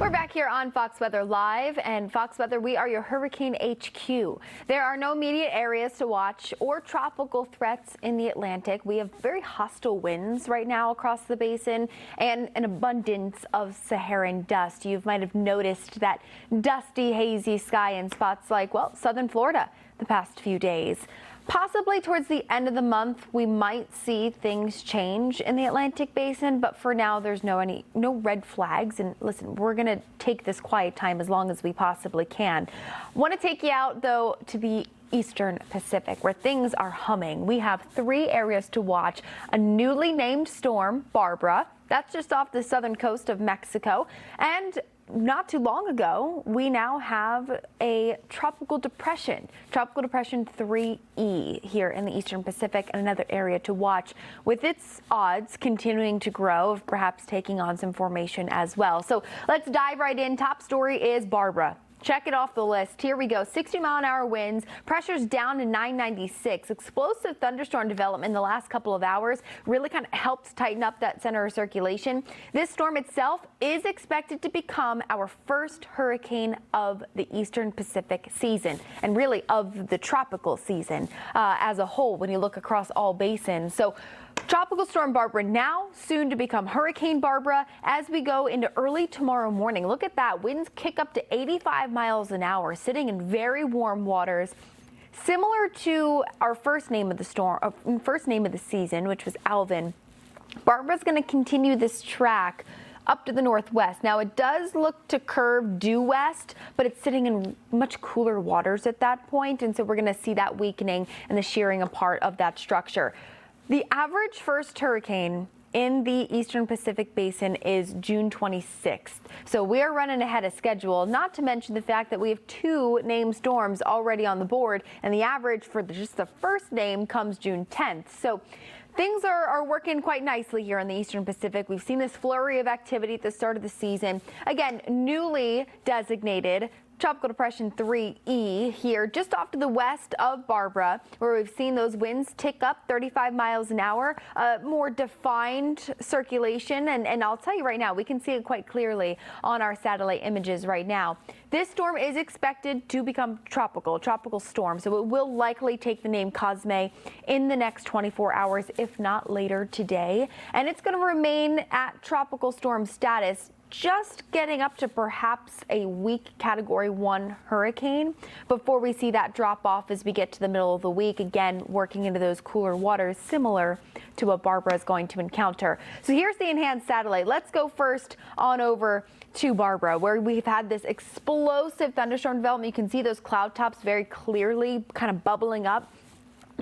We're back here on Fox Weather Live, and Fox Weather, we are your Hurricane HQ. There are no immediate areas to watch or tropical threats in the Atlantic. We have very hostile winds right now across the basin and an abundance of Saharan dust. You might have noticed that dusty, hazy sky in spots like, well, southern Florida the past few days. Possibly towards the end of the month, we might see things change in the Atlantic basin, but for now, there's no red flags. And listen, we're going to take this quiet time as long as we possibly can. Want to take you out, though, to the Eastern Pacific, where things are humming. We have 3 areas to watch. A newly named storm, Barbara. That's just off the southern coast of Mexico. And not too long ago, we now have a tropical depression 3E here in the Eastern Pacific, and another area to watch, with its odds continuing to grow of perhaps taking on some formation as well. So let's dive right in. Top story is Barbara. Check it off the list. Here we go. 60-mile-an-hour winds. Pressure's down to 996. Explosive thunderstorm development in the last couple of hours really kind of helps tighten up that center of circulation. This storm itself is expected to become our first hurricane of the Eastern Pacific season, and really of the tropical season as a whole when you look across all basins. So Tropical Storm Barbara now soon to become Hurricane Barbara as we go into early tomorrow morning. Look at that. Winds kick up to 85 miles an hour, sitting in very warm waters. Similar to our first name of the season, which was Alvin. Barbara's going to continue this track up to the northwest. Now, it does look to curve due west, but it's sitting in much cooler waters at that point. And so we're going to see that weakening and the shearing apart of that structure. The average first hurricane in the Eastern Pacific Basin is June 26th. So we are running ahead of schedule, not to mention the fact that we have 2 named storms already on the board, and the average for just the first name comes June 10th. So things are working quite nicely here in the Eastern Pacific. We've seen this flurry of activity at the start of the season. Again, newly designated Tropical Depression 3E here just off to the west of Barbara, where we've seen those winds tick up 35 miles an hour, more defined circulation. And I'll tell you right now, we can see it quite clearly on our satellite images right now. This storm is expected to become tropical storm, so it will likely take the name Cosme in the next 24 hours, if not later today. And it's going to remain at tropical storm status, just getting up to perhaps a weak Category 1 hurricane before we see that drop off as we get to the middle of the week, again working into those cooler waters similar to what Barbara is going to encounter. So here's the enhanced satellite. Let's go first on over to Barbara, where we've had this explosive thunderstorm development. You can see those cloud tops very clearly kind of bubbling up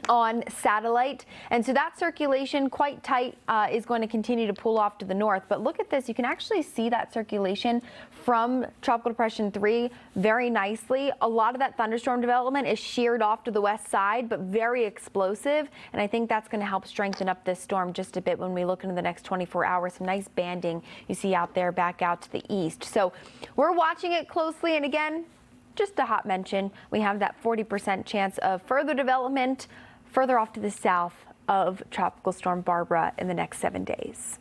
on satellite, and so that circulation quite tight is going to continue to pull off to the north. But look at this, you can actually see that circulation from Tropical Depression 3 very nicely. A lot of that thunderstorm development is sheared off to the west side, but very explosive, and I think that's going to help strengthen up this storm just a bit when we look into the next 24 hours. Some nice banding you see out there back out to the east. So we're watching it closely, and again, just a hot mention, we have that 40% chance of further development further off to the south of Tropical Storm Barbara in the next 7 days.